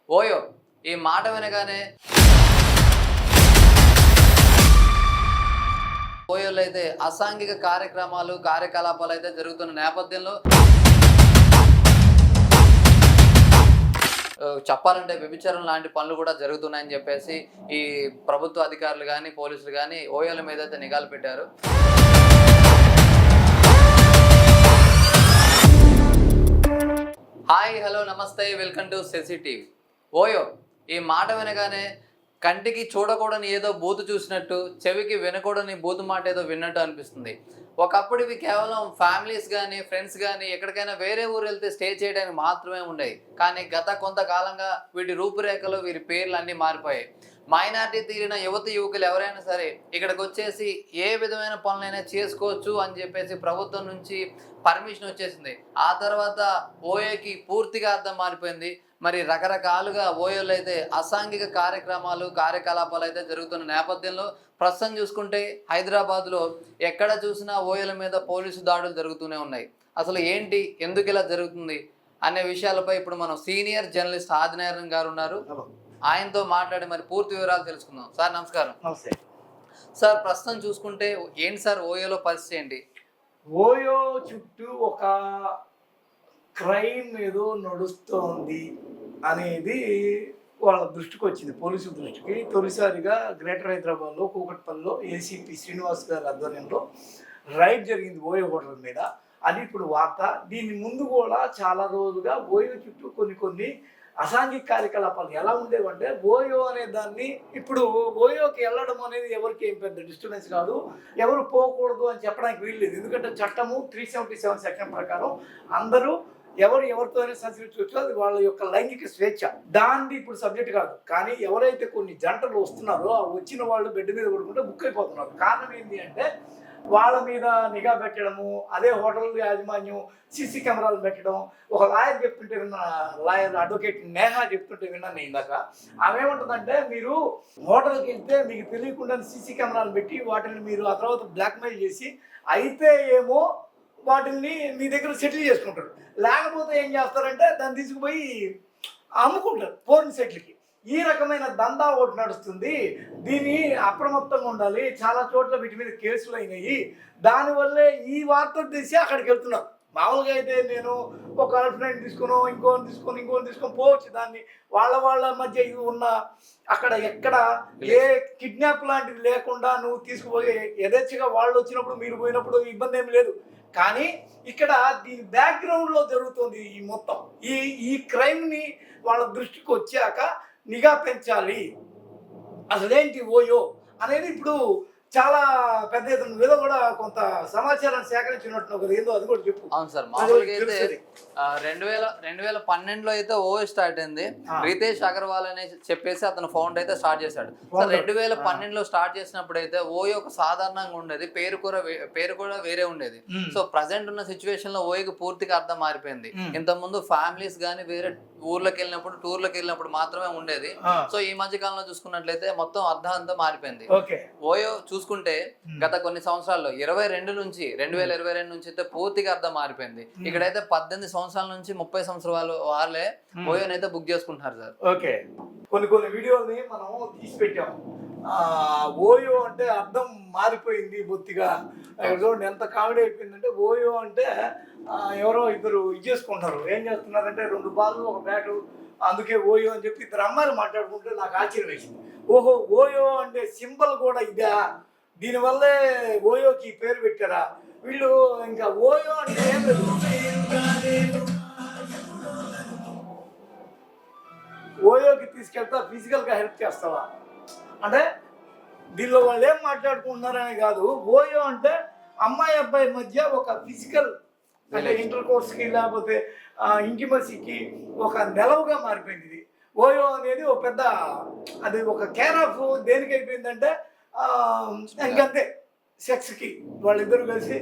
OYO ఈ మాట వినగానే ఓయోలో అయితే అసాంఘిక కార్యకలాపాలు అయితే జరుగుతున్న నేపథ్యంలో చెప్పాలంటే వ్యభిచారం లాంటి పనులు కూడా జరుగుతున్నాయని చెప్పేసి ఈ ప్రభుత్వ అధికారులు కానీ పోలీసులు కానీ ఓయోల మీద అయితే నిఘాలు పెట్టారు. హాయ్ హలో నమస్తే వెల్కమ్ టు సెసి టీవీ. ఓయో ఈ మాట వినగానే కంటికి చూడకూడని ఏదో బూతు చూసినట్టు, చెవికి వినకూడని బూతు మాట ఏదో విన్నట్టు అనిపిస్తుంది. ఒకప్పుడు ఇవి కేవలం ఫ్యామిలీస్ కానీ ఫ్రెండ్స్ కానీ ఎక్కడికైనా వేరే ఊరు వెళ్తే స్టే చేయడానికి మాత్రమే ఉండేవి. కానీ గత కొంతకాలంగా వీటి రూపురేఖలు వీరి పేర్లు అన్నీ మారిపోయాయి. మైనార్టీ తీరిన యువకులు ఎవరైనా సరే ఇక్కడికి వచ్చేసి ఏ విధమైన పనులైనా చేసుకోవచ్చు అని చెప్పేసి ప్రభుత్వం నుంచి పర్మిషన్ వచ్చేసింది. ఆ తర్వాత ఓయోకి పూర్తిగా అర్థం మారిపోయింది. మరి రకరకాలుగా ఓయోలో అయితే అసాంఘిక కార్యకలాపాలు అయితే జరుగుతున్న నేపథ్యంలో ప్రస్తుతం చూసుకుంటే హైదరాబాద్లో ఎక్కడ చూసినా ఓయోల మీద పోలీసు దాడులు జరుగుతూనే ఉన్నాయి. అసలు ఏంటి, ఎందుకు ఇలా జరుగుతుంది అనే విషయాలపై ఇప్పుడు మనం సీనియర్ జర్నలిస్ట్ ఆదినారాయణ గారు ఉన్నారు. ఆయనతో మాట్లాడి మరి పూర్తి వివరాలు తెలుసుకుందాం. సార్ నమస్కారం. నమస్తే సార్, ప్రస్తుతం చూసుకుంటే ఏంటి సార్ ఓయోలో పరిస్థితి ఏంటి? ఓయో చుట్టూ ఒక క్రైమ్ ఏదో నడుస్తోంది అనేది వాళ్ళ దృష్టికి వచ్చింది, పోలీసుల దృష్టికి. తొలిసారిగా గ్రేటర్ హైదరాబాద్లో కూకట్పల్లిలో ఏసీపీ శ్రీనివాస్ గారి ఆధ్వర్యంలో రైడ్ జరిగింది ఓయో హోటల్ మీద. అది ఇప్పుడు వార్త. దీని ముందు కూడా చాలా రోజులుగా ఓయో చుట్టూ కొన్ని అసాంఘిక కార్యకలాపాలు ఎలా ఉండేవంటే, ఓయో అనే దాన్ని ఇప్పుడు ఓయోకి వెళ్ళడం అనేది ఎవరికి ఏం పెద్ద డిస్టర్బెన్స్ కాదు, ఎవరు పోకూడదు అని చెప్పడానికి వీల్లేదు. ఎందుకంటే చట్టము 377 సెక్షన్ ప్రకారం అందరూ ఎవరితోనే సంచరించవచ్చు, అది వాళ్ళ యొక్క లైంగిక స్వేచ్ఛ. దాన్ని ఇప్పుడు సబ్జెక్ట్ కాదు. కానీ ఎవరైతే కొన్ని జంటలు వస్తున్నారో ఆ వచ్చిన వాళ్ళు బెడ్ మీద పడుకుంటే బుక్ అయిపోతున్నారు. కారణం ఏంటి అంటే వాళ్ళ మీద నిఘా పెట్టడము, అదే హోటల్ యాజమాన్యం సీసీ కెమెరాలు పెట్టడం. ఒక లాయర్ చెప్తుంటే లాయర్ అడ్వకేట్ నేహా చెప్తుంటే విన్నాను ఇందాక. ఆమె ఏమంటుందంటే, మీరు హోటల్కి వెళ్తే మీకు తెలియకుండా సీసీ కెమెరాలు పెట్టి వాటిని మీరు ఆ తర్వాత బ్లాక్మెయిల్ చేసి అయితే ఏమో వాటిని మీ దగ్గర సెటిల్ చేసుకుంటారు, లేకపోతే ఏం చేస్తారంటే దాన్ని తీసుకుపోయి అమ్ముకుంటారు ఫోన్ సెట్లకి. ఈ రకమైన దందా ఒకటి నడుస్తుంది. దీన్ని అప్రమత్తంగా ఉండాలి. చాలా చోట్ల వీటి మీద కేసులు అయినాయి. దానివల్లే ఈ వార్త తీసి అక్కడికి వెళ్తున్నారు. మామూలుగా అయితే నేను ఒక గర్ల్ ఫ్రెండ్ ఇంకోని తీసుకొని పోవచ్చు. దాన్ని వాళ్ళ మధ్య ఇది ఉన్న అక్కడ ఎక్కడ ఏ కిడ్నాప్ లాంటిది లేకుండా నువ్వు తీసుకుపోయి యథేచ్ఛగా వాళ్ళు వచ్చినప్పుడు మీరు పోయినప్పుడు ఇబ్బంది ఏమి లేదు. కానీ ఇక్కడ దీని బ్యాక్గ్రౌండ్లో జరుగుతుంది ఈ మొత్తం. ఈ క్రైమ్ని వాళ్ళ దృష్టికి వచ్చాక నిఘా పెంచాలి. అసలేంటి ఓయో అనేది ఇప్పుడు చాలా పెద్ద ఎత్తున మీద కూడా కొంత సమాచారాన్ని సేకరించినట్టు కదా, ఏందో అది కూడా చెప్పు. అవును సార్, మామూలుగా అయితే 2012లో అయితే ఓయో స్టార్ట్ అయింది. రితేష్ అగర్వాల్ అనే చెప్పేసి అతను ఫౌండ్ అయితే స్టార్ట్ చేశాడు. 2012లో స్టార్ట్ చేసినప్పుడు అయితే ఓయో ఒక సాధారణంగా ఉండేది, పేరు కూడా వేరే ఉండేది. సో ప్రజెంట్ ఉన్న సిచ్యువేషన్ లో ఓయోకి పూర్తిగా అర్థం మారిపోయింది. ఇంత ముందు ఫ్యామిలీస్ కానీ వేరే ఊర్లోకి వెళ్ళినప్పుడు టూర్లోకి వెళ్ళినప్పుడు మాత్రమే ఉండేది. సో ఈ మధ్య కాలంలో చూసుకున్నట్లయితే మొత్తం అర్థం మారిపోయింది. ఓయో చూసుకుంటే గత కొన్ని సంవత్సరాల్లో 2022 నుంచి అయితే పూర్తిగా అర్థం మారిపోయింది. ఇక్కడైతే 18 సంవత్సరాల నుంచి 30 సంవత్సరాల వాళ్ళే ఓయోనైతే బుక్ చేసుకుంటున్నారు సార్. ఓకే, కొన్ని వీడియోని మనం తీసి పెట్టాము. ఓయో అంటే అర్థం మారిపోయింది బొత్తిగా. చూడండి ఎంత కామెడీ అయిపోయిందంటే, ఓయో అంటే ఎవరో ఇద్దరు ఇది చేసుకుంటారు. ఏం చేస్తున్నారంటే 2 బాల్లు 1 బ్యాటు, అందుకే ఓయో అని చెప్పి ఇద్దరు అమ్మాయిలు మాట్లాడుకుంటే నాకు ఆశ్చర్యం వేసింది. ఓహో, ఓయో అంటే సింబల్ కూడా ఇదా? దీనివల్లే ఓయోకి పేరు పెట్టారా వీళ్ళు? ఇంకా ఓయో అంటే ఏం లేదు, ఓయోకి తీసుకెళ్తా ఫిజికల్గా హెల్ప్ చేస్తావా అంటే దీనిలో వాళ్ళు ఏం మాట్లాడుకుంటున్నారని కాదు. ఓయో అంటే అమ్మాయి అబ్బాయి మధ్య ఒక ఫిజికల్ అంటే ఇంటర్ కోర్స్కి లేకపోతే ఇంటిమసీకి ఒక నెలవుగా మారిపోయింది ఇది. ఓయో అనేది ఒక పెద్ద, అది ఒక కేర్ ఆఫ్ దేనికి అయిపోయిందంటే ఇంకంతే, సెక్స్కి వాళ్ళిద్దరు కలిసి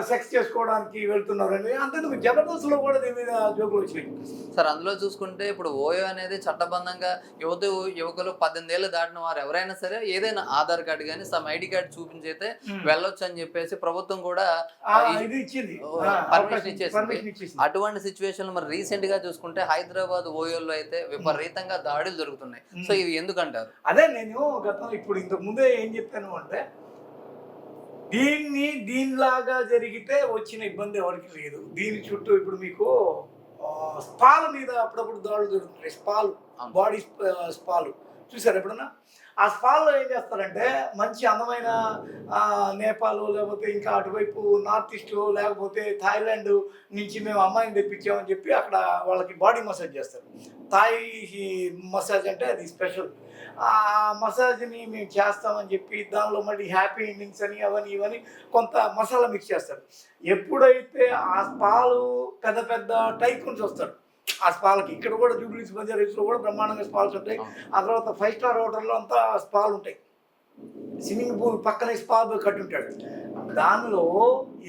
సెక్స్ చేసుకోవడానికి వెళ్తున్నారని అంతేందుకు జబర్దస్త్లో కూడా దీని మీద జోకులు వచ్చినాయి. సార్ అందులో చూసుకుంటే ఇప్పుడు ఓయో అనేది చట్టబద్ధంగా యువకులు 18 ఏళ్ళు దాటిన వారు ఎవరైనా సరే ఏదైనా ఆధార్ కార్డు కానీ సమ్ ఐడి కార్డు చూపించైతే వెళ్ళొచ్చు అని చెప్పేసి ప్రభుత్వం కూడా ఇది ఇచ్చింది, పర్మిషన్ ఇచ్చేసింది. పర్మిషన్ ఇచ్చేసింది. అటువంటి సిచ్యువేషన్ మరి రీసెంట్ గా చూసుకుంటే హైదరాబాద్ ఓయోలో అయితే విపరీతంగా దాడులు జరుగుతున్నాయి. సో ఇవి ఎందుకంటారు? అదే నేను ఇప్పుడు ఇంతకు ముందే ఏం చెప్పాను అంటే దీనిలాగా జరిగితే వచ్చిన ఇబ్బంది ఎవరికి లేదు. దీని చుట్టూ ఇప్పుడు మీకు స్పాల మీద అప్పుడప్పుడు దాడులు జరుగుతున్నాయి. స్పాలు, బాడీ స్పాలు చూసారు ఎప్పుడన్నా? ఆ స్పాల్లో ఏం చేస్తారంటే మంచి అందమైన నేపాల్ లేకపోతే ఇంకా అటువైపు నార్త్ ఈస్ట్ లేకపోతే థాయిలాండ్ నుంచి మేము అమ్మాయిని తెప్పించామని చెప్పి అక్కడ వాళ్ళకి బాడీ మసాజ్ చేస్తారు. థాయ్ మసాజ్ అంటే అది స్పెషల్. ఆ మసాజ్ని మేము చేస్తామని చెప్పి దానిలో మళ్ళీ హ్యాపీ ఎండింగ్స్ అని అవని ఇవని కొంత మసాలా మిక్స్ చేస్తారు. ఎప్పుడైతే ఆ స్పాలు పెద్ద పెద్ద టైకూన్స్ వస్తారు ఆ స్పాలకి, ఇక్కడ కూడా జూబ్లీస్ బంజారాహిల్స్లో కూడా బ్రహ్మాండంగా స్పాల్స్ ఉంటాయి. ఆ తర్వాత 5 స్టార్ హోటల్లో అంతా స్పాలు ఉంటాయి. స్విమ్మింగ్ పూల్ పక్కనే స్పా కట్టి ఉంటాడు. దానిలో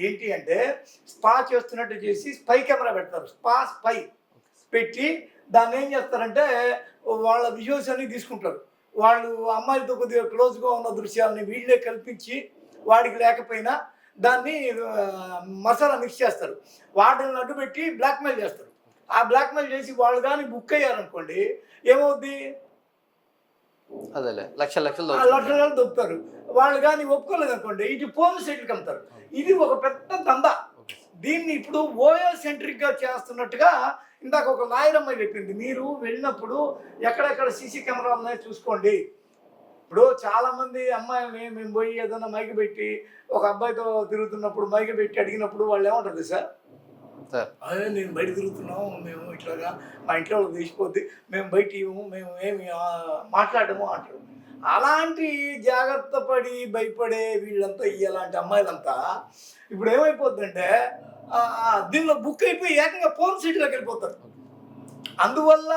ఏంటి అంటే స్పా చేస్తున్నట్టు చేసి స్పై కెమెరా పెడతారు. స్పై పెట్టి దాన్ని ఏం చేస్తారంటే వాళ్ళ విజువల్స్ అన్ని తీసుకుంటారు. వాళ్ళు అమ్మాయిలతో కొద్దిగా క్లోజ్గా ఉన్న దృశ్యాలని వీళ్ళే కల్పించి వాడికి లేకపోయినా దాన్ని మసాలా మిక్స్ చేస్తారు. వాటిని అడ్డు పెట్టి బ్లాక్మెయిల్ చేస్తారు. ఆ బ్లాక్మెయిల్ చేసి వాళ్ళు కానీ బుక్ అయ్యారనుకోండి ఏమవుద్ది, అదేలే లక్షలు దొప్పుతారు. వాళ్ళు కానీ ఒప్పుకోలేదు అనుకోండి ఇటు పోలీస్ సైట్కి అమ్ముతారు. ఇది ఒక పెద్ద దందా. దీన్ని ఇప్పుడు ఓయో సెంట్రిక్గా చేస్తున్నట్టుగా ఇందాక ఒక లాయర్ అమ్మాయి చెప్పింది. మీరు వెళ్ళినప్పుడు ఎక్కడెక్కడ సీసీ కెమెరాలు ఉన్నాయో చూసుకోండి. ఇప్పుడు చాలామంది అమ్మాయిని మేము పోయి ఏదైనా మైకి పెట్టి ఒక అబ్బాయితో తిరుగుతున్నప్పుడు మైకి పెట్టి అడిగినప్పుడు వాళ్ళు ఏమంటారు సార్, అదే నేను బయట తిరుగుతున్నాము, మేము ఇట్లాగా మా ఇంట్లో వాళ్ళు తీసిపోద్ది, మేము బయట ఇవ్వము, మేము ఏమి మాట్లాడము అంటారు. అలాంటి జాగ్రత్త పడి భయపడే వీళ్ళంతా ఇలాంటి అమ్మాయిలంతా ఇప్పుడు ఏమైపోతుందంటే దీనిలో బుక్ అయిపోయి ఏకంగా ఫోన్ సీట్లోకి వెళ్ళిపోతారు. అందువల్ల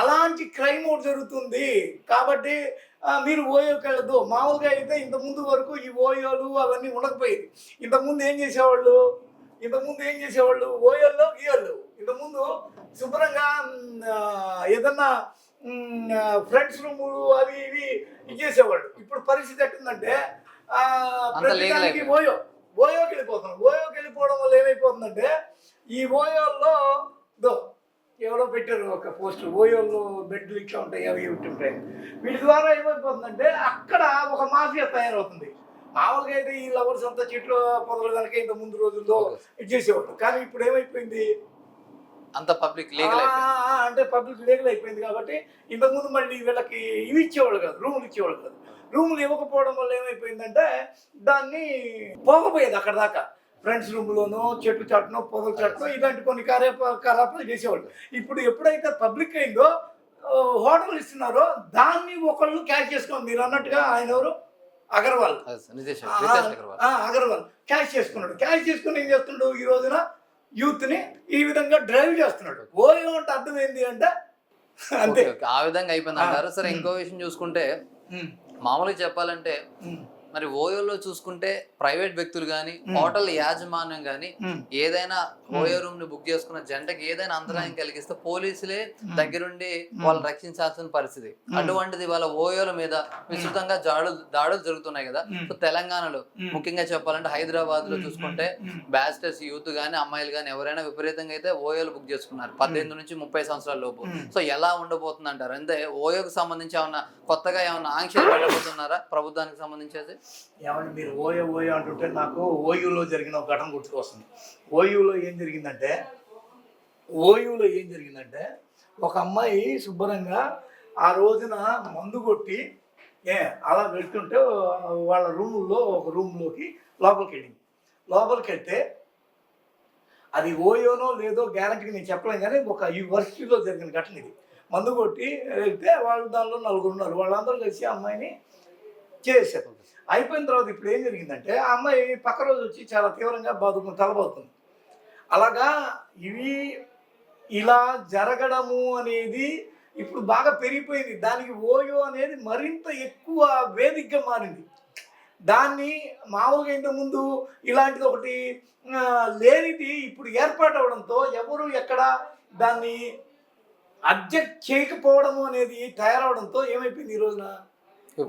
అలాంటి క్రైమ్ ఒకటి జరుగుతుంది. కాబట్టి మీరు ఓయోకి వెళ్ళదు. మామూలుగా అయితే ఇంతకుముందు వరకు ఈ ఓయోలు అవన్నీ ఉండకపోయేది. ఇంతకుముందు ఏం చేసేవాళ్ళు ఓయోల్లో గీయోళ్ళు ఇంతకుముందు శుభ్రంగా ఏదన్నా ఫ్రెండ్స్ రూములు అవి ఇవి ఇచ్చేసేవాళ్ళు. ఇప్పుడు పరిస్థితి ఎట్టుందంటే ప్రతిదానికి ఓయోకి వెళ్ళిపోతున్నాం. ఓయోకి వెళ్ళిపోవడం వల్ల ఏమైపోతుందంటే ఈ ఓయోల్లో ఎవరో పెట్టారు ఒక పోస్ట్, ఓయోల్లో బెడ్లు ఇట్లా ఉంటాయి అవి ఉంటాయి. వీటి ద్వారా ఏమైపోతుందంటే అక్కడ ఒక మాఫియా తయారవుతుంది. మామూలుగా అయితే ఈ లవర్స్ అంతా చెట్లు పొదలు కనుక ఇంత ముందు రోజుల్లో ఇచ్చేసేవాళ్ళు. కానీ ఇప్పుడు ఏమైపోయింది అంత పబ్లిక్ లీగల్ అంటే పబ్లిక్ లీగల్ అయిపోయింది. కాబట్టి ఇంతకుముందు మళ్ళీ వీళ్ళకి ఇవి ఇచ్చేవాళ్ళు కాదు, రూములు ఇచ్చేవాళ్ళు కాదు. రూములు ఇవ్వకపోవడం వల్ల ఏమైపోయిందంటే దాన్ని పోకపోయేది అక్కడ దాకా. ఫ్రెండ్స్ రూమ్లోనో చెట్టు చాటునో పొదల చాటునో ఇలాంటి కొన్ని కార్యకలాపాలు చేసేవాళ్ళు. ఇప్పుడు ఎప్పుడైతే పబ్లిక్ అయిందో హోటల్ ఇస్తున్నారో దాన్ని ఒకళ్ళు క్యాష్ చేసుకోండి. మీరు అన్నట్టుగా ఆయన ఎవరు అగర్వాల్ క్యాష్ చేసుకున్నాడు. క్యాష్ చేసుకుని ఏం చేస్తున్నాడు ఈ రోజున యూత్ని ఈ విధంగా డ్రైవ్ చేస్తున్నాడు. ఓయో అంటే అర్థం ఏంటి అంటే అంతే ఆ విధంగా అయిపోయింది అంటారు. సరే ఇంకో విషయం చూసుకుంటే మామూలుగా చెప్పాలంటే మరి ఓయోలో చూసుకుంటే ప్రైవేట్ వ్యక్తులు కానీ హోటల్ యాజమాన్యం కానీ ఏదైనా ఓయో రూమ్ ని బుక్ చేసుకున్న జంటకి ఏదైనా అంతరాయం కలిగిస్తే పోలీసులే దగ్గరుండి వాళ్ళు రక్షించాల్సిన పరిస్థితి. అటువంటిది వాళ్ళ ఓయోల మీద విస్తృతంగా దాడులు జరుగుతున్నాయి కదా. సో తెలంగాణలో ముఖ్యంగా చెప్పాలంటే హైదరాబాద్ లో చూసుకుంటే బ్యాచిలర్స్ యూత్ గానీ అమ్మాయిలు కానీ ఎవరైనా విపరీతంగా అయితే ఓయోలు బుక్ చేసుకున్నారు 18 నుంచి 30 సంవత్సరాల లోపు. సో ఎలా ఉండబోతుంది అంటారు? అంటే ఓయోకి సంబంధించి ఏమన్నా కొత్తగా ఏమన్నా ఆంక్షలు పెట్టబోతున్నారా ప్రభుత్వానికి సంబంధించేది? ఏమంటే మీరు ఓయో అంటుంటే నాకు ఓయూలో జరిగిన ఒక ఘటన గుర్తుకొస్తుంది. ఓయూలో ఏం జరిగిందంటే ఒక అమ్మాయి శుభ్రంగా ఆ రోజున మందు కొట్టి అలా వెళ్తుంటే వాళ్ళ ఒక రూమ్లోకి లోపలికి వెళ్తే అది ఓయోనో లేదో గ్యారంటీకి నేను చెప్పలేను, కానీ ఒక యూనివర్సిటీలో జరిగిన ఘటన ఇది. మందు కొట్టి వెళ్తే వాళ్ళు దానిలో 4 ఉన్నారు. వాళ్ళందరూ కలిసి ఆ అమ్మాయిని చేశారు. అయిపోయిన తర్వాత ఇప్పుడు ఏం జరిగిందంటే ఆ అమ్మాయి పక్క రోజు వచ్చి చాలా తీవ్రంగా తలబాదుతుంది. అలాగా ఇవి ఇలా జరగడము అనేది ఇప్పుడు బాగా పెరిగిపోయింది. దానికి ఓయో అనేది మరింత ఎక్కువ వేదికగా మారింది. దాన్ని మామూలుగా ఇంతకుముందు ఇలాంటిది ఒకటి ఆ, లేనిది ఇప్పుడు ఏర్పాటు అవడంతో ఎవరు ఎక్కడ దాన్ని అబ్జెక్ట్ చేయకపోవడము అనేది తయారవడంతో ఏమైపోయింది ఈ రోజున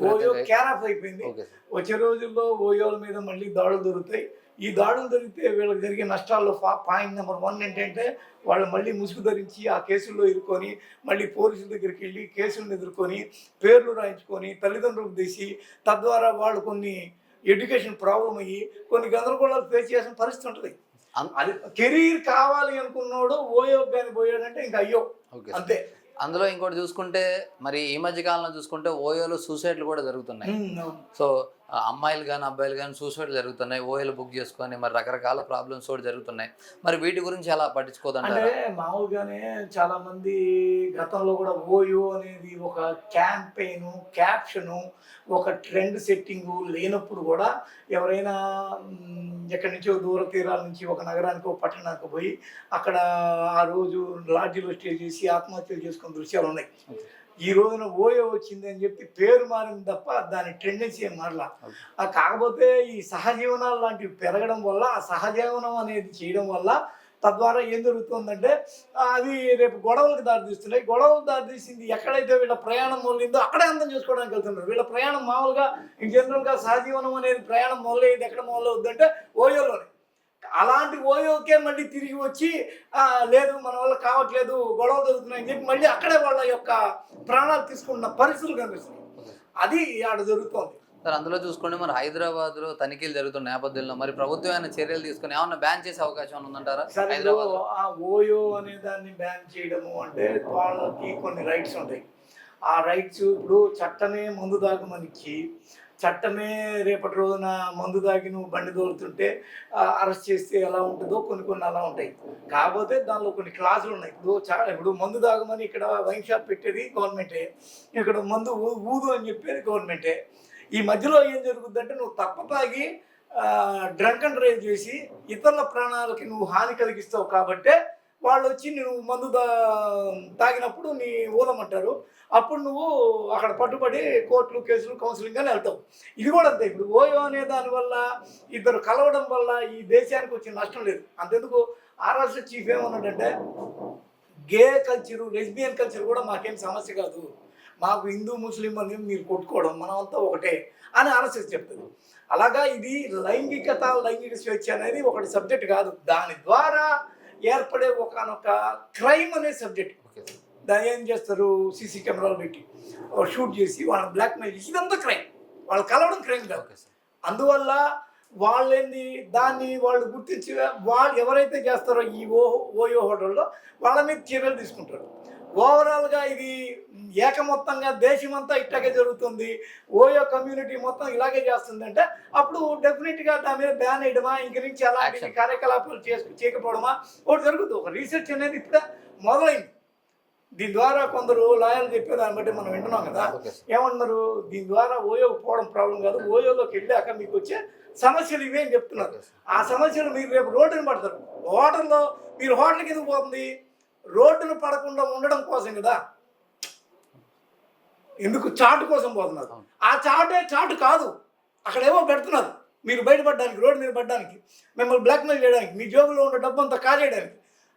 ఓయో కేర్ ఆఫ్ అయిపోయింది. Okay sir. వచ్చే రోజుల్లో ఓయోల మీద మళ్ళీ దాడులు దొరుకుతాయి. ఈ దాడులు జరిగితే వీళ్ళకి జరిగే నష్టాల్లో పాయింట్ నెంబర్ 1 ఏంటంటే వాళ్ళు మళ్ళీ ముసుగు ధరించి ఆ కేసుల్లో ఇరుక్కొని మళ్ళీ పోలీసుల దగ్గరికి వెళ్ళి కేసులను ఎదుర్కొని పేర్లు రాయించుకొని తల్లిదండ్రులకు తీసి తద్వారా వాళ్ళు కొన్ని ఎడ్యుకేషన్ ప్రాబ్లం అయ్యి కొన్ని గందరగోళాలు ఫేస్ చేసిన పరిస్థితి ఉంటుంది. అది కెరీర్ కావాలి అనుకున్నాడు ఓయో కానీ పోయాడంటే ఇంకా అయ్యో ఓకే. అంతే. అందులో ఇంకోటి చూసుకుంటే మరి ఈ మధ్య కాలంలో చూసుకుంటే ఓయోలో సూసైడ్లు కూడా జరుగుతున్నాయి. అవును. సో అమ్మాయిలు కానీ అబ్బాయిలు కానీ సూసైడ్ జరుగుతున్నాయి, ఓయోలు బుక్ చేసుకొని మరి రకరకాల ప్రాబ్లమ్స్ కూడా జరుగుతున్నాయి. మరి వీటి గురించి ఎలా పట్టించుకోదంటారా? అంటే మామూలుగానే చాలా మంది గతంలో కూడా ఓయో అనేది ఒక క్యాంపెయిన్ క్యాప్షను ఒక ట్రెండ్ సెట్టింగు లేనప్పుడు కూడా ఎవరైనా ఎక్కడి నుంచో దూర తీరాల నుంచి ఒక నగరానికి ఒక పట్టణానికి పోయి అక్కడ ఆ రోజు లాడ్జీలో స్టే చేసి ఆత్మహత్యలు చేసుకున్న దృశ్యాలు ఉన్నాయి. ఈ రోజున ఓయో వచ్చింది అని చెప్పి పేరు మారింది తప్ప దాని టెండెన్సీ ఏం మారలా. కాకపోతే ఈ సహజీవనాలు లాంటివి పెరగడం వల్ల ఆ సహజీవనం అనేది చేయడం వల్ల తద్వారా ఏం జరుగుతుందంటే అది రేపు గొడవలకు దారితీస్తున్నాయి. గొడవలకు దారితీసింది ఎక్కడైతే వీళ్ళ ప్రయాణం మొదలైందో అక్కడే అందం చేసుకోవడానికి వెళ్తున్నారు. వీళ్ళ ప్రయాణం మామూలుగా ఇన్ జనరల్గా సహజీవనం అనేది ప్రయాణం మొదలయ్యేది ఎక్కడ మొదలవుద్దంటే ఓయోలోనే. అలాంటి ఓయోకే మళ్ళీ తిరిగి వచ్చి లేదు మన వల్ల కావట్లేదు గొడవలు జరుగుతున్నాయని చెప్పి మళ్ళీ అక్కడే వాళ్ళ యొక్క ప్రాణాలు తీసుకుంటున్న పరిస్థితులు కనిపిస్తున్నాయి. అది ఆడ జరుగుతోంది సార్. అందులో చూసుకుంటే మరి హైదరాబాద్లో తనిఖీలు జరుగుతున్న నేపథ్యంలో మరి ప్రభుత్వమైన చర్యలు తీసుకుని ఏమన్నా బ్యాన్ చేసే అవకాశం ఉందంటారా? హైదరాబాద్ ఆ ఓయో అనే దాన్ని బ్యాన్ చేయడము అంటే వాళ్ళకి కొన్ని రైట్స్ ఉంటాయి. ఆ రైట్స్ ఇప్పుడు చట్టమే మందు దాగమనిచ్చి చట్టమే రేపటి రోజున మందు దాగి నువ్వు బండి తోలుతుంటే అరెస్ట్ చేస్తే ఎలా ఉంటుందో కొన్ని అలా ఉంటాయి. కాకపోతే దానిలో కొన్ని క్లాసులు ఉన్నాయి. ఇప్పుడు మందు దాగమని ఇక్కడ వైన్ షాప్ పెట్టేది గవర్నమెంటే, ఇక్కడ మందు ఊదు అని చెప్పేది గవర్నమెంటే. ఈ మధ్యలో ఏం జరుగుద్దంటే నువ్వు తప్ప తాగి డ్రంక్ అండ్ డ్రైవ్ చేసి ఇతరుల ప్రాణాలకి నువ్వు హాని కలిగిస్తావు కాబట్టే వాళ్ళు వచ్చి నువ్వు మందు తాగినప్పుడు నీ ఊదమంటారు. అప్పుడు నువ్వు అక్కడ పట్టుబడి కోర్టులు కేసులు కౌన్సిలింగ్ అని వెళ్తావు. ఇది కూడా అంతే. ఇప్పుడు ఓయో అనే దానివల్ల ఇద్దరు కలవడం వల్ల ఈ దేశానికి వచ్చిన నష్టం లేదు. అంతెందుకు ఆర్ఎస్ఎస్ చీఫ్ ఏమన్నాడంటే గే కల్చరు లెస్బియన్ కల్చర్ కూడా మాకేం సమస్య కాదు, మాకు హిందూ ముస్లిం అని మీరు కొట్టుకోవడం మనమంతా ఒకటే అని ఆర్ఎస్ఎస్ చెప్తుంది. అలాగా ఇది లైంగిక స్వేచ్ఛ అనేది ఒకటి సబ్జెక్ట్ కాదు, దాని ద్వారా ఏర్పడే ఒకనొక క్రైమ్ అనే సబ్జెక్ట్. దాన్ని ఏం చేస్తారు, సీసీ కెమెరాలు పెట్టి షూట్ చేసి వాళ్ళని బ్లాక్మెయిల్ చేసి ఇదంతా క్రైమ్. వాళ్ళు కలవడం క్రైమ్ కాదు. అందువల్ల వాళ్ళేంది దాన్ని వాళ్ళు గుర్తించి వాళ్ళు ఎవరైతే చేస్తారో ఈ ఓయో హోటల్లో వాళ్ళ మీద చర్యలు తీసుకుంటారు. ఓవరాల్గా ఇది ఏకమొత్తంగా దేశమంతా ఇట్లాగే జరుగుతుంది, ఓయో కమ్యూనిటీ మొత్తం ఇలాగే చేస్తుంది అంటే అప్పుడు డెఫినెట్గా దాని మీద బ్యాన్ వేయడమా ఇంక నుంచి అలాంటి కార్యకలాపాలు చేయకపోవడమా ఒకటి జరుగుతుంది. ఒక రీసెర్చ్ అనేది ఇప్పుడే మొదలైంది. దీని ద్వారా కొందరు లాయర్లు చెప్పేదాన్ని బట్టి మనం వింటున్నాం కదా, ఏమన్నారు దీని ద్వారా ఓయో పోవడం ప్రాబ్లం కాదు, ఓయోలోకి వెళ్ళాక మీకు వచ్చే సమస్యలు ఇవే అని చెప్తున్నారు. ఆ సమస్యలు మీరు రేపు రోడ్డుని పడతారు. మీరు హోటల్కి ఎందుకు పోతుంది, రోడ్డును పడకుండా ఉండడం కోసం కదా, ఎందుకు చాటు కోసం పోతున్నారు. ఆ చాటు కాదు, అక్కడేమో పెడుతున్నారు మీరు బయటపడడానికి, రోడ్డు మీద పడడానికి, మిమ్మల్ని బ్లాక్మెయిల్ చేయడానికి, మీ జోబులో ఉన్న డబ్బు అంతా కాజేయడానికి.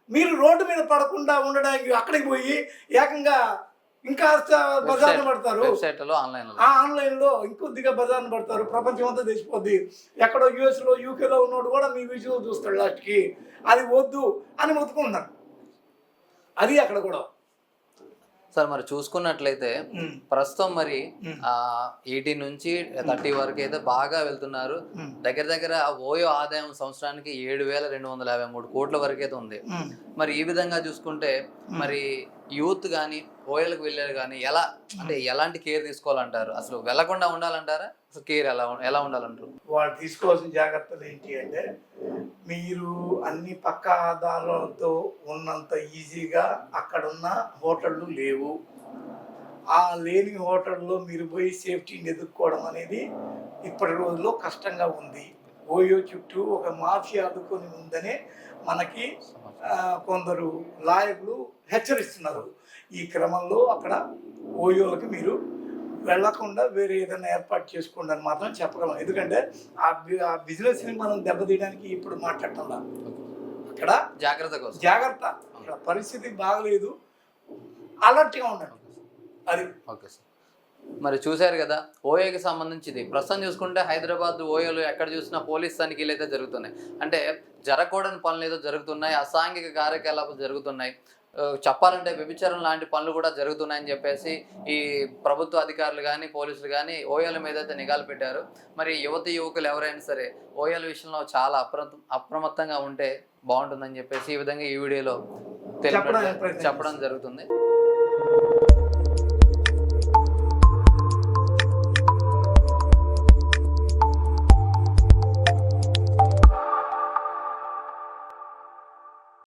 మీరు రోడ్డు మీద పడకుండా ఉండడానికి అక్కడికి పోయి ఏకంగా ఇంకా బజార్ను పడతారు, ఆన్లైన్లో ఇంకొద్దిగా బజార్ను పడతారు. ప్రపంచం అంతా తెలిసిపోద్ది. ఎక్కడో యూఎస్లో యూకేలో ఉన్నోడు కూడా మీ విజువల్ చూస్తాడు లాస్ట్కి. అది వద్దు అని మొత్తుకుంటున్నారు. అది అక్కడ కూడా సార్. మరి చూసుకున్నట్లయితే ప్రస్తుతం మరి 18 నుంచి 30 వరకు అయితే బాగా వెళ్తున్నారు. దగ్గర ఓయో ఆదాయం సంవత్సరానికి 7,253 కోట్ల వరకు అయితే ఉంది. మరి ఈ విధంగా చూసుకుంటే మరి యూత్ కానీ ఓయోలకు వెళ్ళారు కానీ ఎలాంటి కేర్ తీసుకోవాలంటారు? అసలు వెళ్లకుండా ఉండాలంటారా? అసలు కేర్ ఎలా ఉండాలంటారు? వాళ్ళు తీసుకోవాల్సిన జాగ్రత్తలు ఏంటి అంటే మీరు అన్ని పక్క ఆధారాలతో ఉన్నంత ఈజీగా అక్కడున్న హోటళ్ళు లేవు. ఆ లేని హోటల్లో మీరు పోయి సేఫ్టీని ఎదుర్కోవడం అనేది ఇప్పటి రోజుల్లో కష్టంగా ఉంది. ఓయో చుట్టూ ఒక మాఫియా అదుకొని ఉందనే మనకి కొందరు లాయర్లు హెచ్చరిస్తున్నారు. ఈ క్రమంలో అక్కడ ఓయోలకి మీరు వెళ్ళకుండా వేరే ఏదైనా ఏర్పాటు చేసుకోండి అని మాత్రం చెప్పగలం. ఎందుకంటే ఆ బిజినెస్ని మనం దెబ్బతీయడానికి ఇప్పుడు మాట్లాడటంలా, అక్కడ జాగ్రత్త కోసం. జాగ్రత్త, అక్కడ పరిస్థితి బాగలేదు, అలర్ట్గా ఉండండి. అది ఓకే సార్. మరి చూశారు కదా, ఓయోకి సంబంధించింది ప్రస్తుతం చూసుకుంటే హైదరాబాద్ ఓయోలో ఎక్కడ చూసినా పోలీస్ తనిఖీలు అయితే జరుగుతున్నాయి. అంటే జరగకూడని పనులు ఏదో జరుగుతున్నాయి, అసాంఘిక కార్యకలాపాలు జరుగుతున్నాయి, చెప్పాలంటే వ్యభిచారం లాంటి పనులు కూడా జరుగుతున్నాయని చెప్పేసి ఈ ప్రభుత్వ అధికారులు కానీ పోలీసులు కానీ ఓయోల మీద అయితే నిఘాలు పెట్టారు. మరి యువకులు ఎవరైనా సరే ఓయోల విషయంలో చాలా అప్రమత్తంగా ఉంటే బాగుంటుందని చెప్పేసి ఈ విధంగా ఈ వీడియోలో చెప్పడం జరుగుతుంది.